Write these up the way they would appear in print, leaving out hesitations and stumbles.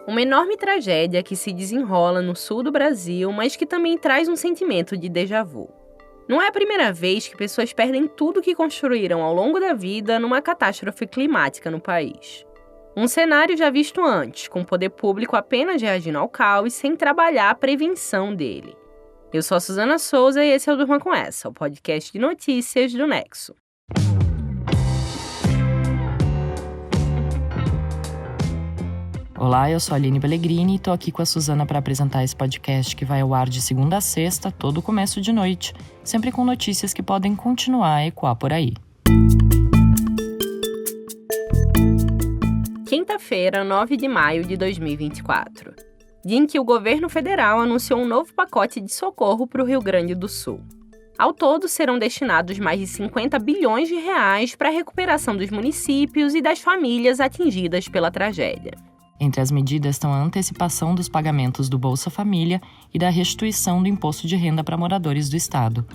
Uma enorme tragédia que se desenrola no sul do Brasil, mas que também traz um sentimento de déjà vu. Não é a primeira vez que pessoas perdem tudo que construíram ao longo da vida numa catástrofe climática no país. Um cenário já visto antes, com o poder público apenas reagindo ao caos sem trabalhar a prevenção dele. Eu sou a Suzana Souza e esse é o Durma Com Essa, o podcast de notícias do Nexo. Olá, eu sou a Aline Pellegrini e tô aqui com a Suzana para apresentar esse podcast que vai ao ar de segunda a sexta, todo começo de noite, sempre com notícias que podem continuar a ecoar por aí. Quinta-feira, 9 de maio de 2024. Dia em que o governo federal anunciou um novo pacote de socorro para o Rio Grande do Sul. Ao todo, serão destinados mais de 50 bilhões de reais para a recuperação dos municípios e das famílias atingidas pela tragédia. Entre as medidas estão a antecipação dos pagamentos do Bolsa Família e da restituição do imposto de renda para moradores do estado.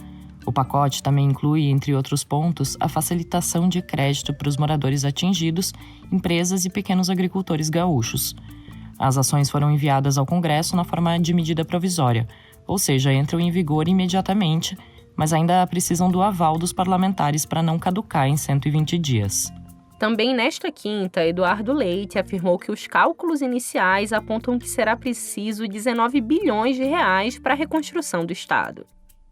O pacote também inclui, entre outros pontos, a facilitação de crédito para os moradores atingidos, empresas e pequenos agricultores gaúchos. As ações foram enviadas ao Congresso na forma de medida provisória, ou seja, entram em vigor imediatamente, mas ainda precisam do aval dos parlamentares para não caducar em 120 dias. Também nesta quinta, Eduardo Leite afirmou que os cálculos iniciais apontam que será preciso 19 bilhões de reais para a reconstrução do estado.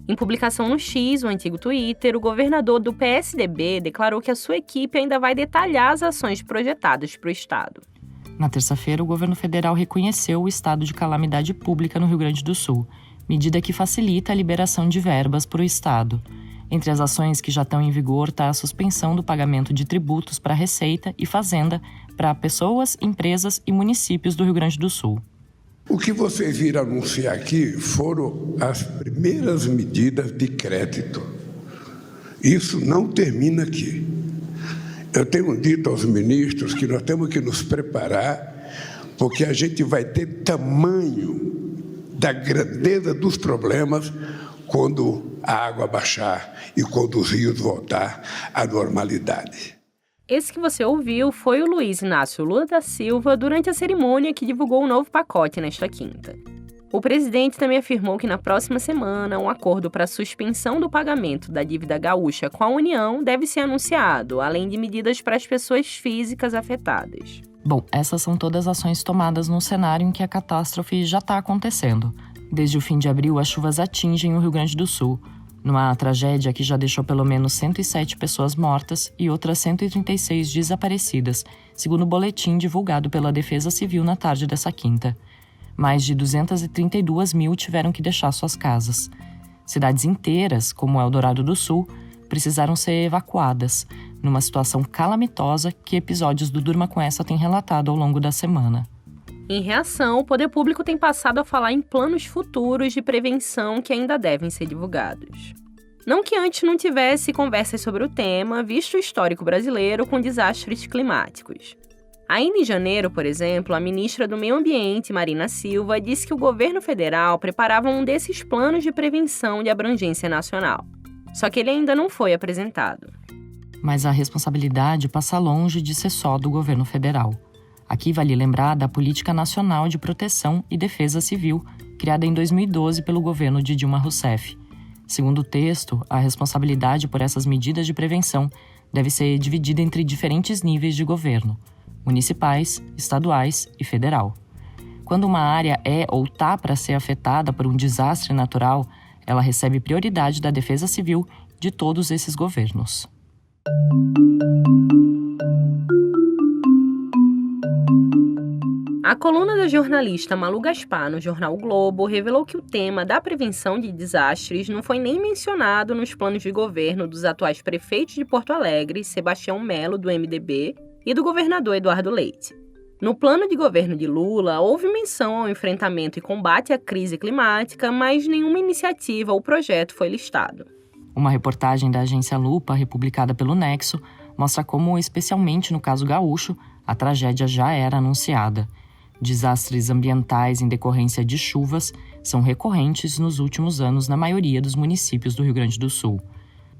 Em publicação no X, o antigo Twitter, o governador do PSDB declarou que a sua equipe ainda vai detalhar as ações projetadas para o estado. Na terça-feira, o governo federal reconheceu o estado de calamidade pública no Rio Grande do Sul, medida que facilita a liberação de verbas para o estado. Entre as ações que já estão em vigor está a suspensão do pagamento de tributos para a Receita e Fazenda para pessoas, empresas e municípios do Rio Grande do Sul. O que vocês viram anunciar aqui foram as primeiras medidas de crédito. Isso não termina aqui. Eu tenho dito aos ministros que nós temos que nos preparar, porque a gente vai ter tamanho da grandeza dos problemas quando a água baixar e quando os rios voltar à normalidade. Esse que você ouviu foi o Luiz Inácio Lula da Silva durante a cerimônia que divulgou o novo pacote nesta quinta. O presidente também afirmou que na próxima semana um acordo para a suspensão do pagamento da dívida gaúcha com a União deve ser anunciado, além de medidas para as pessoas físicas afetadas. Bom, essas são todas as ações tomadas no cenário em que a catástrofe já está acontecendo. Desde o fim de abril, as chuvas atingem o Rio Grande do Sul, numa tragédia que já deixou pelo menos 107 pessoas mortas e outras 136 desaparecidas, segundo o boletim divulgado pela Defesa Civil na tarde dessa quinta. Mais de 232 mil tiveram que deixar suas casas. Cidades inteiras, como Eldorado do Sul, precisaram ser evacuadas, numa situação calamitosa que episódios do Durma Com Essa têm relatado ao longo da semana. Em reação, o poder público tem passado a falar em planos futuros de prevenção que ainda devem ser divulgados. Não que antes não tivesse conversas sobre o tema, visto o histórico brasileiro com desastres climáticos. Ainda em janeiro, por exemplo, a ministra do Meio Ambiente, Marina Silva, disse que o governo federal preparava um desses planos de prevenção de abrangência nacional. Só que ele ainda não foi apresentado. Mas a responsabilidade passa longe de ser só do governo federal. Aqui vale lembrar da Política Nacional de Proteção e Defesa Civil, criada em 2012 pelo governo de Dilma Rousseff. Segundo o texto, a responsabilidade por essas medidas de prevenção deve ser dividida entre diferentes níveis de governo: municipais, estaduais e federal. Quando uma área é ou está para ser afetada por um desastre natural, ela recebe prioridade da Defesa Civil de todos esses governos. A coluna da jornalista Malu Gaspar no jornal O Globo revelou que o tema da prevenção de desastres não foi nem mencionado nos planos de governo dos atuais prefeitos de Porto Alegre, Sebastião Melo, do MDB, e do governador Eduardo Leite. No plano de governo de Lula, houve menção ao enfrentamento e combate à crise climática, mas nenhuma iniciativa ou projeto foi listado. Uma reportagem da agência Lupa, republicada pelo Nexo, mostra como, especialmente no caso gaúcho, a tragédia já era anunciada. Desastres ambientais em decorrência de chuvas são recorrentes nos últimos anos na maioria dos municípios do Rio Grande do Sul.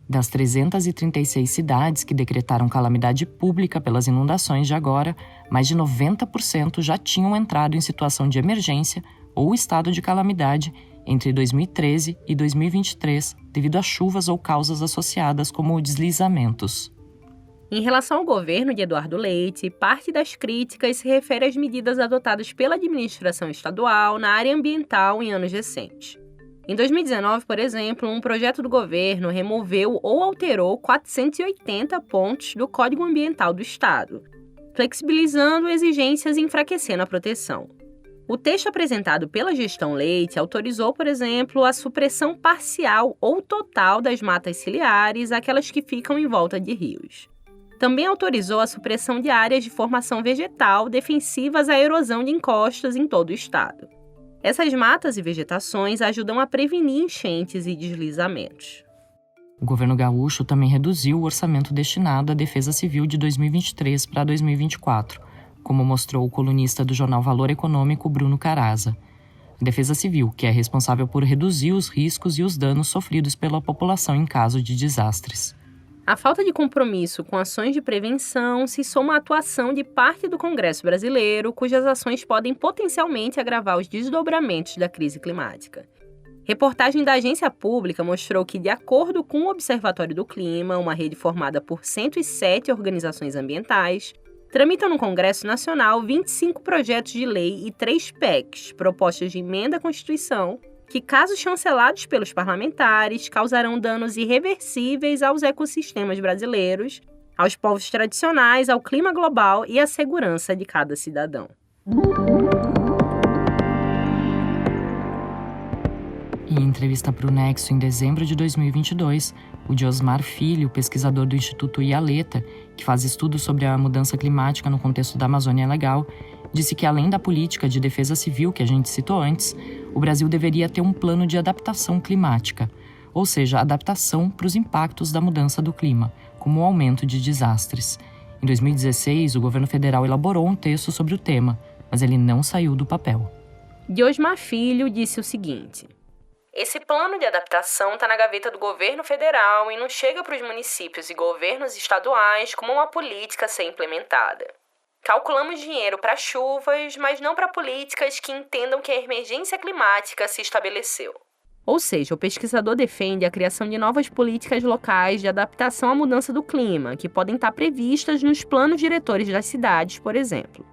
Das 336 cidades que decretaram calamidade pública pelas inundações de agora, mais de 90% já tinham entrado em situação de emergência ou estado de calamidade entre 2013 e 2023, devido a chuvas ou causas associadas como deslizamentos. Em relação ao governo de Eduardo Leite, parte das críticas se refere às medidas adotadas pela administração estadual na área ambiental em anos recentes. Em 2019, por exemplo, um projeto do governo removeu ou alterou 480 pontos do Código Ambiental do Estado, flexibilizando exigências e enfraquecendo a proteção. O texto apresentado pela gestão Leite autorizou, por exemplo, a supressão parcial ou total das matas ciliares, aquelas que ficam em volta de rios. Também autorizou a supressão de áreas de formação vegetal defensivas à erosão de encostas em todo o estado. Essas matas e vegetações ajudam a prevenir enchentes e deslizamentos. O governo gaúcho também reduziu o orçamento destinado à Defesa Civil de 2023 para 2024, como mostrou o colunista do jornal Valor Econômico, Bruno Caraza. A Defesa Civil, que é responsável por reduzir os riscos e os danos sofridos pela população em caso de desastres. A falta de compromisso com ações de prevenção se soma à atuação de parte do Congresso brasileiro, cujas ações podem potencialmente agravar os desdobramentos da crise climática. Reportagem da agência pública mostrou que, de acordo com o Observatório do Clima, uma rede formada por 107 organizações ambientais, tramitam no Congresso Nacional 25 projetos de lei e 3 PECs, propostas de emenda à Constituição, que, caso chancelados pelos parlamentares, causarão danos irreversíveis aos ecossistemas brasileiros, aos povos tradicionais, ao clima global e à segurança de cada cidadão. Em entrevista para o Nexo em dezembro de 2022, o Diosmar Filho, pesquisador do Instituto Ialeta, que faz estudos sobre a mudança climática no contexto da Amazônia Legal, disse que, além da política de defesa civil que a gente citou antes, o Brasil deveria ter um plano de adaptação climática, ou seja, adaptação para os impactos da mudança do clima, como o aumento de desastres. Em 2016, o governo federal elaborou um texto sobre o tema, mas ele não saiu do papel. Diosmar Filho disse o seguinte: esse plano de adaptação está na gaveta do governo federal e não chega para os municípios e governos estaduais como uma política a ser implementada. Calculamos dinheiro para chuvas, mas não para políticas que entendam que a emergência climática se estabeleceu. Ou seja, o pesquisador defende a criação de novas políticas locais de adaptação à mudança do clima, que podem estar previstas nos planos diretores das cidades, por exemplo.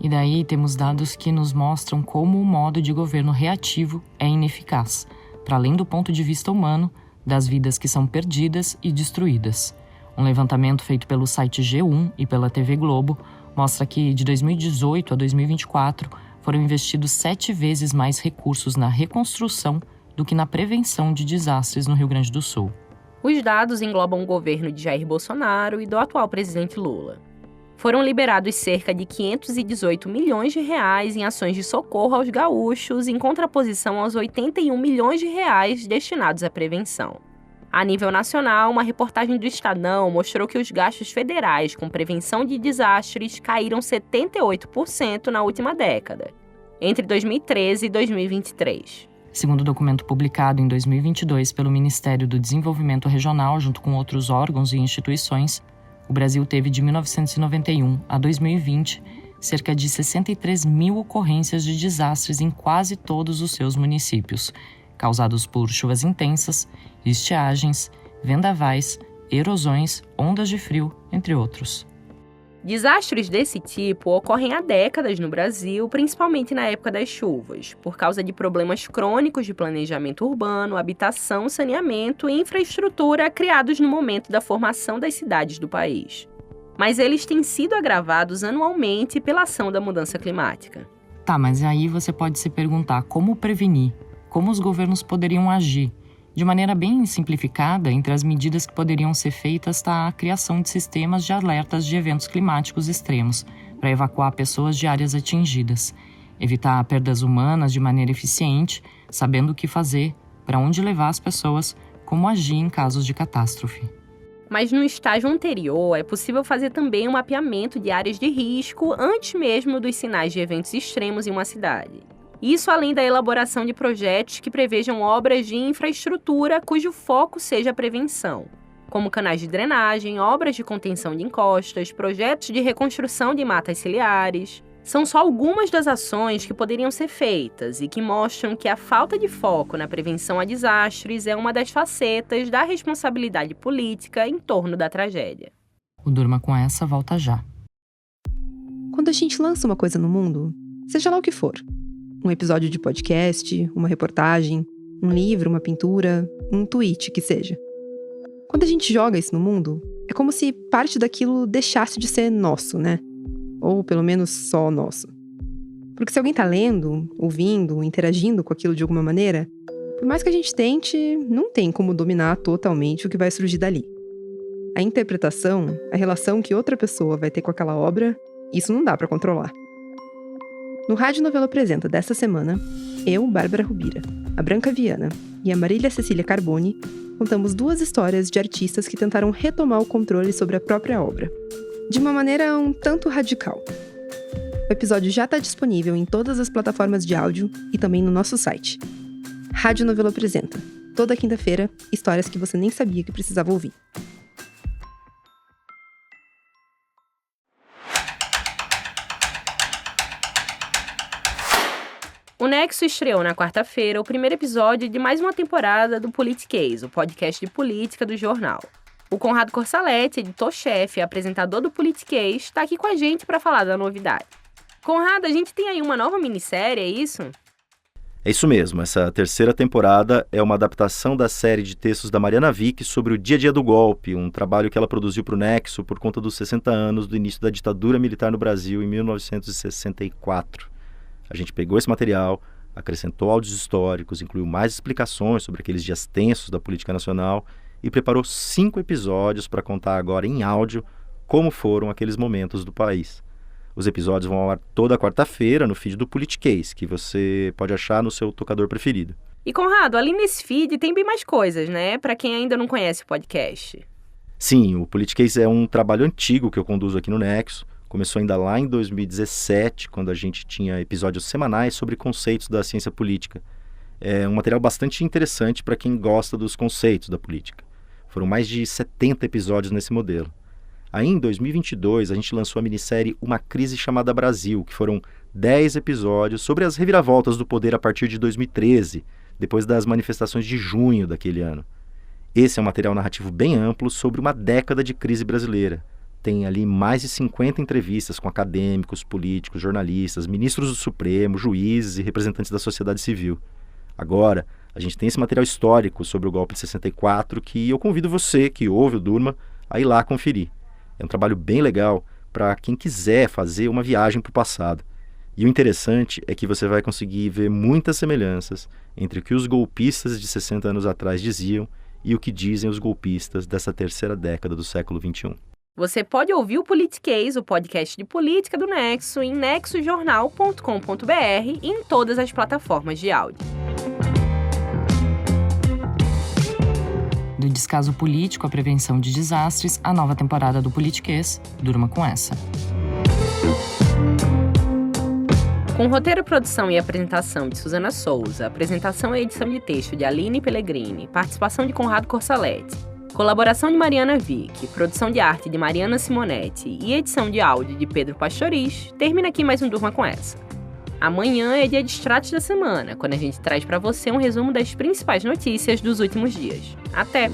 E daí temos dados que nos mostram como o modo de governo reativo é ineficaz, para além do ponto de vista humano, das vidas que são perdidas e destruídas. Um levantamento feito pelo site G1 e pela TV Globo mostra que, de 2018 a 2024, foram investidos 7 vezes mais recursos na reconstrução do que na prevenção de desastres no Rio Grande do Sul. Os dados englobam o governo de Jair Bolsonaro e do atual presidente Lula. Foram liberados cerca de 518 milhões de reais em ações de socorro aos gaúchos, em contraposição aos 81 milhões de reais destinados à prevenção. A nível nacional, uma reportagem do Estadão mostrou que os gastos federais com prevenção de desastres caíram 78% na última década, entre 2013 e 2023. Segundo o documento publicado em 2022 pelo Ministério do Desenvolvimento Regional, junto com outros órgãos e instituições, o Brasil teve, de 1991 a 2020, cerca de 63 mil ocorrências de desastres em quase todos os seus municípios, causados por chuvas intensas, estiagens, vendavais, erosões, ondas de frio, entre outros. Desastres desse tipo ocorrem há décadas no Brasil, principalmente na época das chuvas, por causa de problemas crônicos de planejamento urbano, habitação, saneamento e infraestrutura criados no momento da formação das cidades do país. Mas eles têm sido agravados anualmente pela ação da mudança climática. Tá, mas aí você pode se perguntar como prevenir, como os governos poderiam agir. De maneira bem simplificada, entre as medidas que poderiam ser feitas está a criação de sistemas de alertas de eventos climáticos extremos, para evacuar pessoas de áreas atingidas, evitar perdas humanas de maneira eficiente, sabendo o que fazer, para onde levar as pessoas, como agir em casos de catástrofe. Mas no estágio anterior, é possível fazer também um mapeamento de áreas de risco antes mesmo dos sinais de eventos extremos em uma cidade. Isso além da elaboração de projetos que prevejam obras de infraestrutura cujo foco seja a prevenção. como canais de drenagem, obras de contenção de encostas, projetos de reconstrução de matas ciliares. São só algumas das ações que poderiam ser feitas e que mostram que a falta de foco na prevenção a desastres é uma das facetas da responsabilidade política em torno da tragédia. O Durma com Essa volta já. Quando a gente lança uma coisa no mundo, seja lá o que for, um episódio de podcast, uma reportagem, um livro, uma pintura, um tweet, que seja. Quando a gente joga isso no mundo, é como se parte daquilo deixasse de ser nosso, né? Ou pelo menos só nosso. Porque se alguém tá lendo, ouvindo, interagindo com aquilo de alguma maneira, por mais que a gente tente, não tem como dominar totalmente o que vai surgir dali. A interpretação, a relação que outra pessoa vai ter com aquela obra, isso não dá pra controlar. No Rádio Novelo Apresenta dessa semana, eu, Bárbara Rubira, a Branca Viana e a Marília Cecília Carboni contamos 2 histórias de artistas que tentaram retomar o controle sobre a própria obra, de uma maneira um tanto radical. O episódio já está disponível em todas as plataformas de áudio e também no nosso site. Rádio Novelo Apresenta. Toda quinta-feira, histórias que você nem sabia que precisava ouvir. O Nexo estreou na quarta-feira o primeiro episódio de mais uma temporada do Politiquês, o podcast de política do jornal. O Conrado Corsaletti, editor-chefe e apresentador do Politiquês, está aqui com a gente para falar da novidade. Conrado, a gente tem aí uma nova minissérie, é isso? É isso mesmo, essa terceira temporada é uma adaptação da série de textos da Mariana Vick sobre o dia a dia do golpe, um trabalho que ela produziu para o Nexo por conta dos 60 anos do início da ditadura militar no Brasil em 1964. A gente pegou esse material, acrescentou áudios históricos, incluiu mais explicações sobre aqueles dias tensos da política nacional e preparou 5 episódios para contar agora em áudio como foram aqueles momentos do país. Os episódios vão ao ar toda quarta-feira no feed do Politiquês, que você pode achar no seu tocador preferido. E Conrado, ali nesse feed tem bem mais coisas, né? Para quem ainda não conhece o podcast. Sim, o Politiquês é um trabalho antigo que eu conduzo aqui no Nexo. Começou ainda lá em 2017, quando a gente tinha episódios semanais sobre conceitos da ciência política. É um material bastante interessante para quem gosta dos conceitos da política. Foram mais de 70 episódios nesse modelo. Aí, em 2022, a gente lançou a minissérie Uma Crise Chamada Brasil, que foram 10 episódios sobre as reviravoltas do poder a partir de 2013, depois das manifestações de junho daquele ano. Esse é um material narrativo bem amplo sobre uma década de crise brasileira. Tem ali mais de 50 entrevistas com acadêmicos, políticos, jornalistas, ministros do Supremo, juízes e representantes da sociedade civil. Agora, a gente tem esse material histórico sobre o golpe de 64 que eu convido você, que ouve o Durma, a ir lá conferir. É um trabalho bem legal para quem quiser fazer uma viagem para o passado. E o interessante é que você vai conseguir ver muitas semelhanças entre o que os golpistas de 60 anos atrás diziam e o que dizem os golpistas dessa terceira década do século XXI. Você pode ouvir o Politiquês, o podcast de política do Nexo, em nexojornal.com.br e em todas as plataformas de áudio. Do descaso político à prevenção de desastres, a nova temporada do Politiquês, Durma com Essa. Com roteiro, produção e apresentação de Suzana Souza, apresentação e edição de texto de Aline Pellegrini, participação de Conrado Corsaletti, colaboração de Mariana Vick, produção de arte de Mariana Simonetti e edição de áudio de Pedro Pastoriz, termina aqui mais um Durma com Essa. Amanhã é dia de Extratos da Semana, quando a gente traz para você um resumo das principais notícias dos últimos dias. Até!